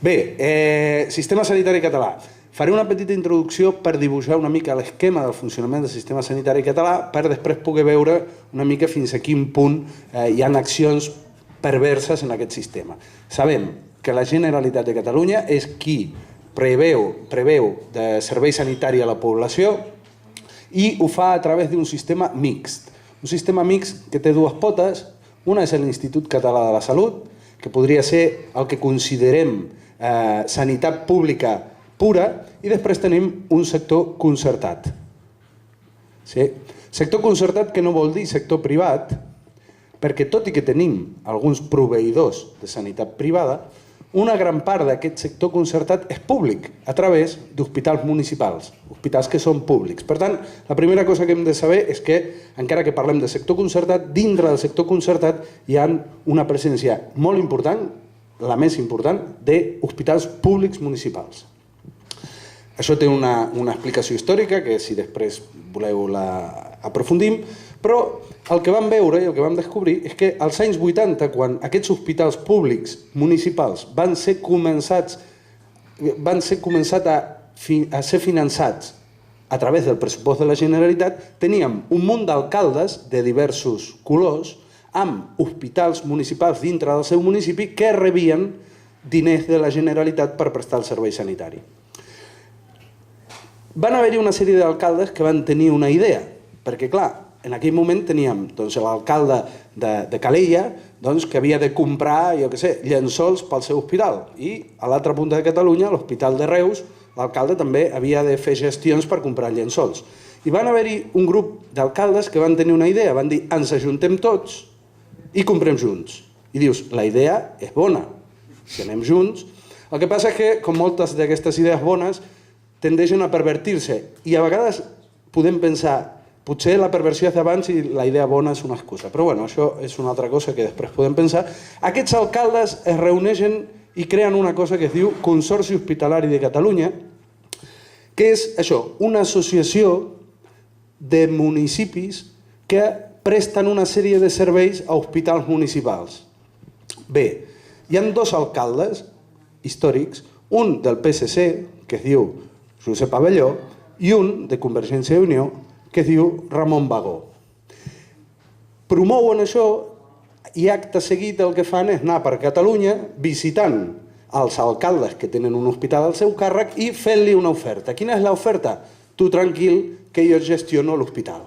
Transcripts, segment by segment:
Bé, sistema sanitari català. Faré una petita introducció per dibuixar una mica l'esquema del funcionament del sistema sanitari català per després poder veure una mica fins a quin punt hi ha accions perverses en aquest sistema. Sabem que la Generalitat de Catalunya és qui preveu de servei sanitari a la població i ho fa a través d'un sistema mixt. Un sistema mixt que té dues potes. Una és l'Institut Català de la Salut, que podria ser el que considerem sanitat pública pura, i després tenim un sector concertat. Sector concertat que no vol dir sector privat, perquè tot i que tenim alguns proveïdors de sanitat privada, una gran part d'aquest sector concertat és públic a través d'hospitals municipals, hospitals que són públics. Per tant, la primera cosa que hem de saber és que, encara que parlem de sector concertat, dintre del sector concertat hi ha una presència molt important, la més important, d'hospitals públics municipals. Això té una explicació històrica, que si després voleu l'aprofundim, però el que vam veure i el que vam descobrir és que als anys 80, quan aquests hospitals públics municipals van ser començats a ser finançats a través del pressupost de la Generalitat, teníem un munt d'alcaldes de diversos colors amb hospitals municipals dintre del seu municipi que rebien diners de la Generalitat per prestar el servei sanitari. Van haver-hi una sèrie d'alcaldes que van tenir una idea, perquè clar, en aquell moment teníem l'alcalde de Calella que havia de comprar, jo què sé, llençols pel seu hospital, i a l'altra punta de Catalunya, a l'Hospital de Reus, l'alcalde també havia de fer gestions per comprar llençols. I van haver-hi un grup d'alcaldes que van tenir una idea, van dir, ens ajuntem tots i comprem junts. I dius, la idea és bona, si anem junts. El que passa és que, com moltes d'aquestes idees bones, tendeixen a pervertir-se i a vegades podem pensar potser la perversió és d'abans i la idea bona és una excusa, però bueno, això és una altra cosa que després podem pensar. Aquests alcaldes es reuneixen i creen una cosa que es diu Consorci Hospitalari de Catalunya, que és això, una associació de municipis que presten una sèrie de serveis a hospitals municipals. Bé, hi ha dos alcaldes històrics, un del PSC, que es diu Josep Abelló, i un de Convergència i Unió, que es diu Ramon Bagó. Promouen això i acte seguit el que fan és anar per Catalunya visitant els alcaldes que tenen un hospital al seu càrrec i fent-li una oferta. Quina és l'oferta? Tu tranquil, que jo gestiono l'hospital.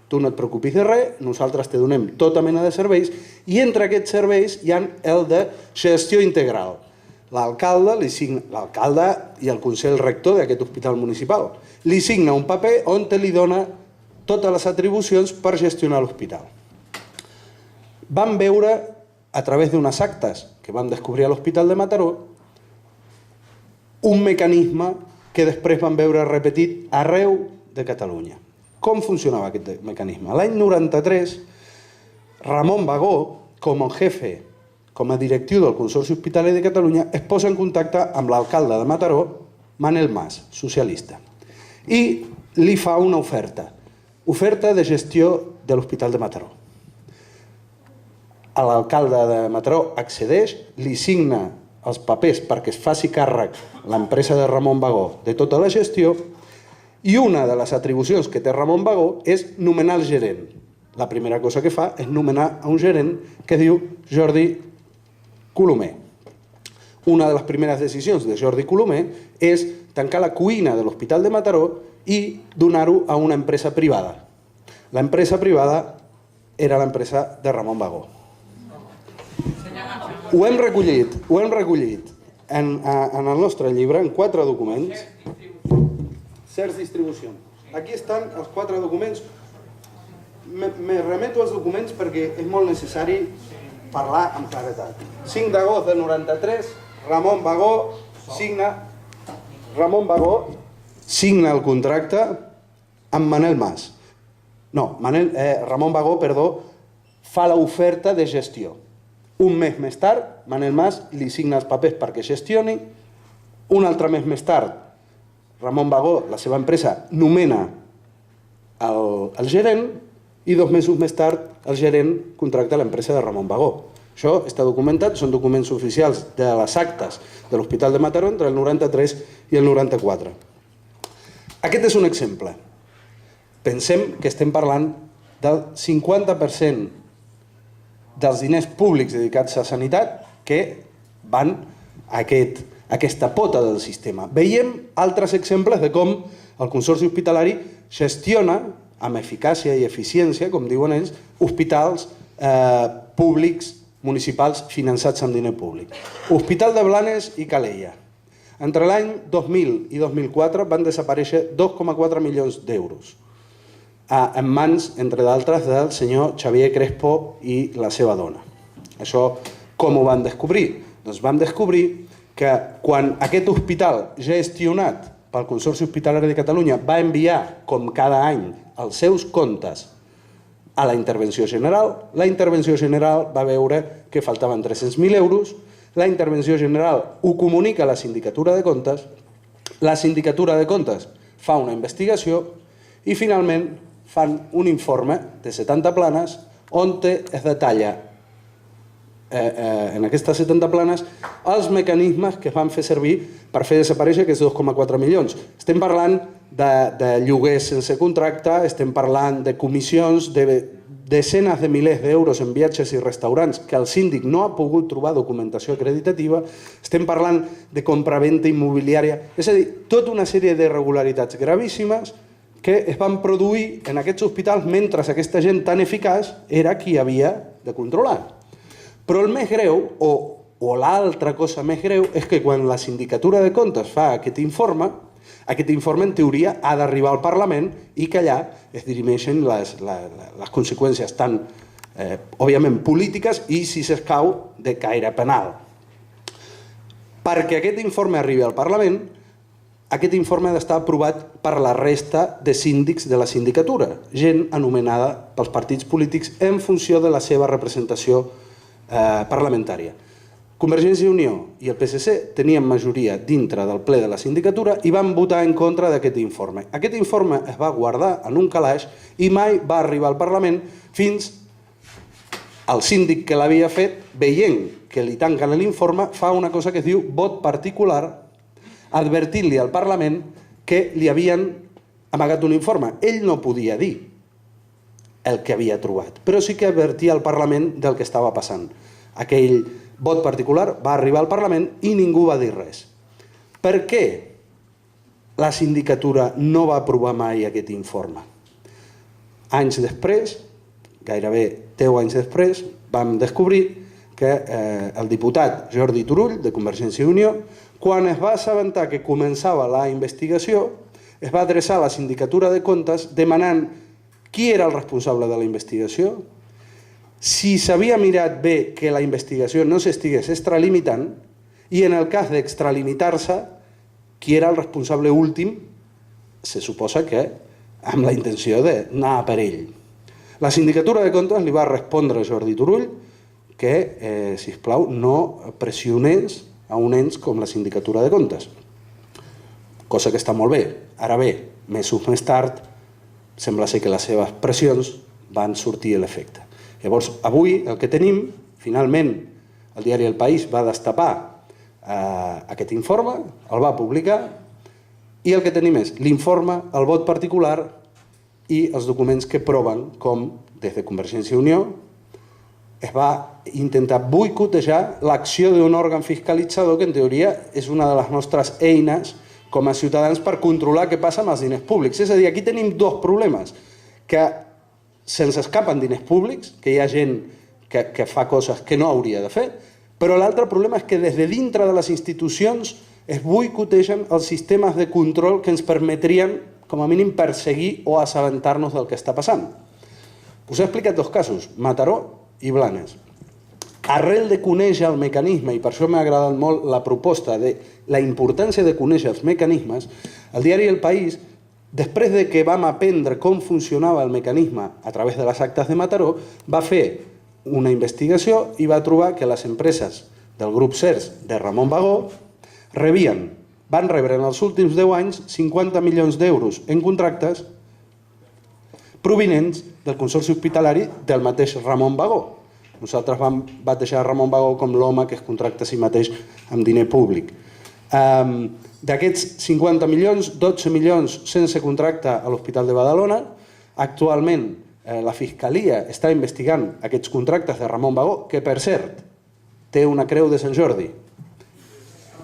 Tu no et preocupis de res, nosaltres te donem tota mena de serveis i entre aquests serveis hi ha el de gestió integral. L'alcalde i el Consell Rector d'aquest hospital municipal li signa un paper on li dona totes les atribucions per gestionar l'hospital. Vam veure, a través d'unes actes que vam descobrir a l'Hospital de Mataró, un mecanisme que després vam veure repetit arreu de Catalunya. Com funcionava aquest mecanisme? L'any 93, Ramon Bagó, com a jefe, com a directiu del Consorci Hospitalari de Catalunya, es posa en contacte amb l'alcalde de Mataró, Manel Mas, socialista, i li fa una oferta de gestió de l'Hospital de Mataró. L'alcalde de Mataró accedeix, li signa els papers perquè es faci càrrec l'empresa de Ramon Bagó de tota la gestió, i una de les atribucions que té Ramon Bagó és nomenar el gerent. La primera cosa que fa és nomenar un gerent que diu Jordi Colomer. Una de les primeres decisions de Jordi Colomer és tancar la cuina de l'Hospital de Mataró i donar-ho a una empresa privada. L'empresa privada era l'empresa de Ramon Bagó. Ho hem recollit en el nostre llibre, en 4 documents. Certs distribucions. Aquí estan els 4 documents. Me remeto als documents perquè és molt necessari parlar amb claretat. 5 d'agost de 93, Ramon Bagó signa el contracte amb Manel Mas. No, Ramon Bagó, fa l'oferta de gestió. Un mes més tard, Manel Mas li signa els papers perquè gestioni. Un altre mes més tard, Ramon Bagó, la seva empresa, nomena el gerent i 2 mesos més tard el gerent contracta l'empresa de Ramon Bagó. Això està documentat, són documents oficials de les actes de l'Hospital de Mataró entre el 93 i el 94. Aquest és un exemple. Pensem que estem parlant del 50% dels diners públics dedicats a sanitat que van a aquesta pota del sistema. Veiem altres exemples de com el Consorci Hospitalari gestiona amb eficàcia i eficiència, com diuen ells, hospitals públics municipals finançats amb diner públic. Hospital de Blanes i Calella. Entre l'any 2000 i 2004 van desaparèixer 2,4 milions d'euros en mans, entre d'altres, del senyor Xavier Crespo i la seva dona. Això com ho van descobrir? Doncs van descobrir que quan aquest hospital gestionat pel Consorci Hospitalari de Catalunya va enviar, com cada any, els seus comptes a la intervenció general, la intervenció general va veure que faltaven 300.000 euros, la intervenció general ho comunica a la sindicatura de comptes, la sindicatura de comptes fa una investigació i finalment fan un informe de 70 planes on es detalla en aquestes 70 planes els mecanismes que es van fer servir per fer desaparèixer aquests 2,4 milions. Estem parlant de lloguers sense contracte, estem parlant de comissions, de desenes de milers d'euros en viatges i restaurants que el síndic no ha pogut trobar documentació acreditativa, estem parlant de compraventa immobiliària, és a dir, tota una sèrie d'irregularitats gravíssimes que es van produir en aquests hospitals mentre aquesta gent tan eficaç era qui havia de controlar. Però el més greu, o l'altra cosa més greu, és que quan la sindicatura de comptes fa aquest informe en teoria ha d'arribar al Parlament i que allà es dirimeixen les conseqüències tan, òbviament, polítiques i, si s'escau, de caire penal. Perquè aquest informe arribi al Parlament, aquest informe ha d'estar aprovat per la resta de síndics de la sindicatura, gent anomenada pels partits polítics en funció de la seva representació parlamentària. Convergència i Unió i el PSC tenien majoria dintre del ple de la sindicatura i van votar en contra d'aquest informe. Aquest informe es va guardar en un calaix i mai va arribar al Parlament fins al síndic que l'havia fet, veient que li tanquen l'informe, fa una cosa que es diu vot particular, advertint-li al Parlament que li havien amagat un informe. Ell no podia dir el que havia trobat, però sí que advertia al Parlament del que estava passant. Aquell vot particular va arribar al Parlament i ningú va dir res. Per què la sindicatura no va aprovar mai aquest informe? Anys després, gairebé 10 anys després, vam descobrir que el diputat Jordi Turull, de Convergència i Unió, quan es va assabentar que començava la investigació, es va adreçar a la sindicatura de comptes demanant qui era el responsable de la investigació, si s'havia mirat bé que la investigació no s'estigués extralimitant i en el cas d'extralimitar-se, qui era el responsable últim, se suposa que amb la intenció d'anar per ell. La sindicatura de comptes li va respondre a Jordi Turull que, sisplau, no pressionés a un ens com la sindicatura de comptes. Cosa que està molt bé. Ara bé, mesos més tard, sembla ser que les seves pressions van sortir a l'efecte. Llavors, avui el que tenim, finalment, el diari El País va destapar aquest informe, el va publicar, i el que tenim és l'informe, el vot particular i els documents que proven com, des de Convergència i Unió, es va intentar boicotejar l'acció d'un òrgan fiscalitzador que, en teoria, és una de les nostres eines com a ciutadans per controlar què passa amb els diners públics. És a dir, aquí tenim dos problemes, que se'ns escapen diners públics, que hi ha gent que fa coses que no hauria de fer, però l'altre problema és que des de dintre de les institucions es boicotegen els sistemes de control que ens permetrien, com a mínim, perseguir o assabentar-nos del que està passant. Us he explicat dos casos, Mataró i Blanes. Arrel de conèixer el mecanisme, i per això m'ha agradat molt la proposta de la importància de conèixer els mecanismes, el diari El País, després de que vam aprendre com funcionava el mecanisme a través de les actes de Mataró, va fer una investigació i va trobar que les empreses del grup CERS de Ramon Bagó van rebre en els últims 10 anys 50 milions d'euros en contractes provinents del Consorci Hospitalari del mateix Ramon Bagó. Nosaltres vam batejar Ramon Bagó com l'home que es contracta a si mateix amb diner públic. D'aquests 50 milions, 12 milions sense contracte a l'Hospital de Badalona. Actualment la Fiscalia està investigant aquests contractes de Ramon Bagó, que per cert té una creu de Sant Jordi,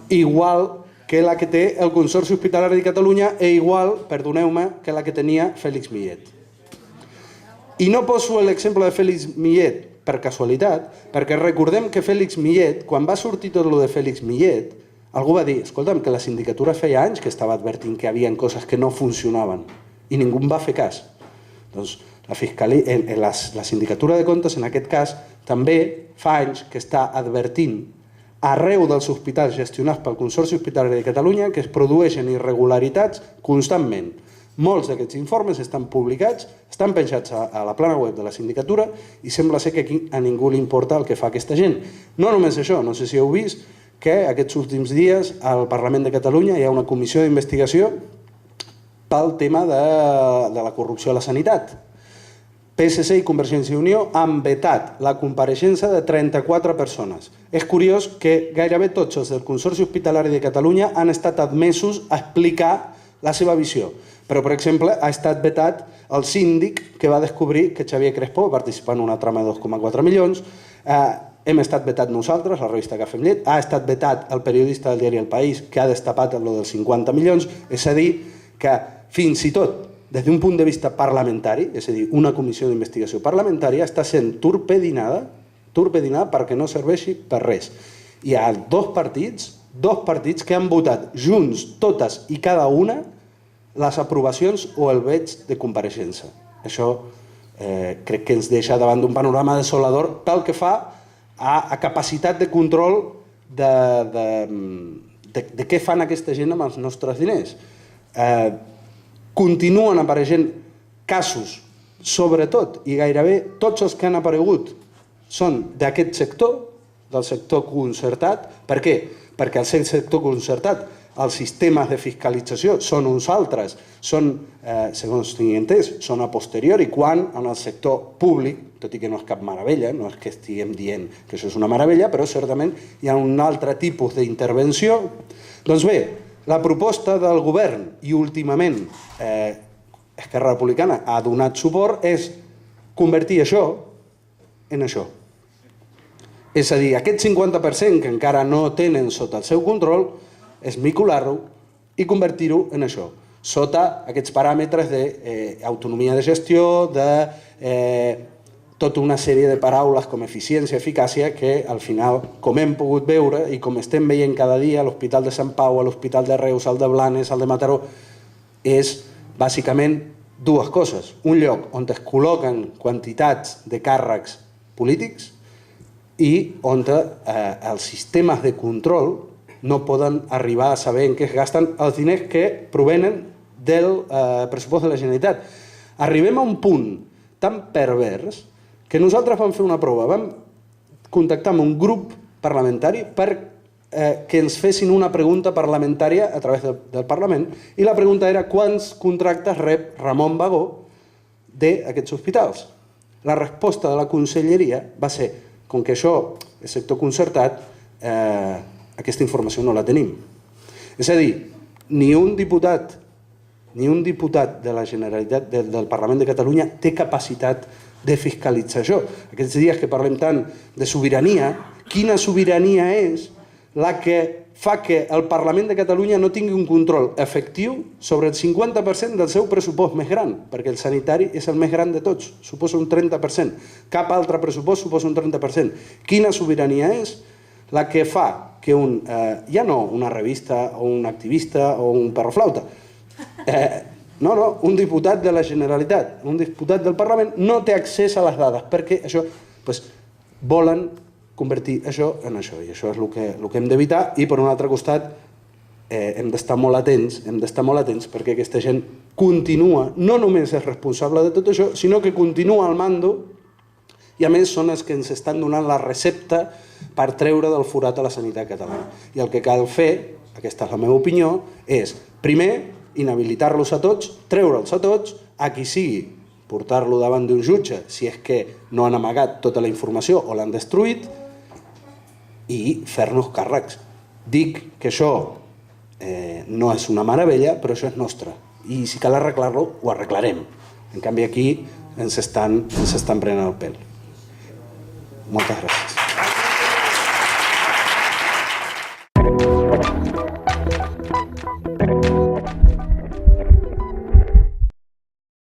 igual que la que té el Consorci Hospitalari de Catalunya i igual, perdoneu-me, que la que tenia Fèlix Millet. I no poso l'exemple de Fèlix Millet per casualitat, perquè recordem que Fèlix Millet, quan va sortir tot el de Fèlix Millet, algú va dir, escolta'm, que la sindicatura feia anys que estava advertint que hi havia coses que no funcionaven i ningú en va fer cas. Doncs la sindicatura de comptes, en aquest cas, també fa anys que està advertint arreu dels hospitals gestionats pel Consorci Hospitalari de Catalunya que es produeixen irregularitats constantment. Molts d'aquests informes estan publicats, estan penjats a la plana web de la sindicatura i sembla ser que aquí a ningú li importa el que fa aquesta gent. No només això, no sé si heu vist que aquests últims dies al Parlament de Catalunya hi ha una comissió d'investigació pel tema de la corrupció a la sanitat. PSC i Convergència i Unió han vetat la compareixença de 34 persones. És curiós que gairebé tots els del Consorci Hospitalari de Catalunya han estat admesos a explicar la seva visió. Però, per exemple, ha estat vetat el síndic que va descobrir que Xavier Crespo va participar en una trama de 2,4 milions, hem estat vetat nosaltres, la revista Cafè amb Llet, ha estat vetat el periodista del diari El País que ha destapat el dels 50 milions, és a dir, que fins i tot des d'un punt de vista parlamentari, és a dir, una comissió d'investigació parlamentària, està sent torpedinada perquè no serveixi per res. Hi ha dos partits que han votat junts, totes i cada una, les aprovacions o el veig de compareixença. Això crec que ens deixa davant d'un panorama desolador pel que fa a capacitat de control de què fan aquesta gent amb els nostres diners. Continuen apareixent casos, sobretot, i gairebé tots els que han aparegut són d'aquest sector, del sector concertat. Per què? Perquè al ser sector concertat els sistemes de fiscalització són uns altres, són, segons tinc entès, són a posteriori, quan en el sector públic, tot i que no és cap meravella, no és que estiguem dient que això és una meravella, però certament hi ha un altre tipus d'intervenció. Doncs bé, la proposta del govern, i últimament Esquerra Republicana ha donat suport, és convertir això en això. És a dir, aquest 50% que encara no tenen sota el seu control, esmicolar-ho i convertir-ho en això, sota aquests paràmetres d'autonomia de gestió, de tota una sèrie de paraules com eficiència, eficàcia, que al final, com hem pogut veure i com estem veient cada dia a l'Hospital de Sant Pau, a l'Hospital de Reus, al de Blanes, al de Mataró, és bàsicament dues coses. Un lloc on es col·loquen quantitats de càrrecs polítics i on els sistemes de control no poden arribar a saber en què es gasten els diners que provenen del pressupost de la Generalitat. Arribem a un punt tan pervers que nosaltres vam fer una prova, vam contactar amb un grup parlamentari per que ens fessin una pregunta parlamentària a través del Parlament, i la pregunta era quants contractes rep Ramon Bagó d'aquests hospitals. La resposta de la conselleria va ser, com que això és sector concertat, aquesta informació no la tenim. És a dir, ni un diputat de la Generalitat del Parlament de Catalunya té capacitat de fiscalitzar això. Aquests dies que parlem tant de sobirania, quina sobirania és la que fa que el Parlament de Catalunya no tingui un control efectiu sobre el 50% del seu pressupost més gran, perquè el sanitari és el més gran de tots, suposa un 30%. Cap altre pressupost suposa un 30%. Quina sobirania és la que fa que ja no una revista o un activista o un perroflauta, un diputat de la Generalitat, un diputat del Parlament no té accés a les dades perquè això volen convertir això en això, i això és el que hem d'evitar. I per un altre costat hem d'estar molt atents perquè aquesta gent continua, no només és responsable de tot això, sinó que continua al mando i a més són els que ens estan donant la recepta per treure del forat a la sanitat catalana. I el que cal fer, aquesta és la meva opinió, és primer inhabilitar-los a tots, treure'ls a tots, a qui sigui portar-lo davant d'un jutge si és que no han amagat tota la informació o l'han destruït i fer-nos càrrecs. Dic que això no és una meravella, però això és nostre. I si cal arreglar-lo, ho arreglarem. En canvi, aquí ens estan prenent el pèl. Moltes gràcies.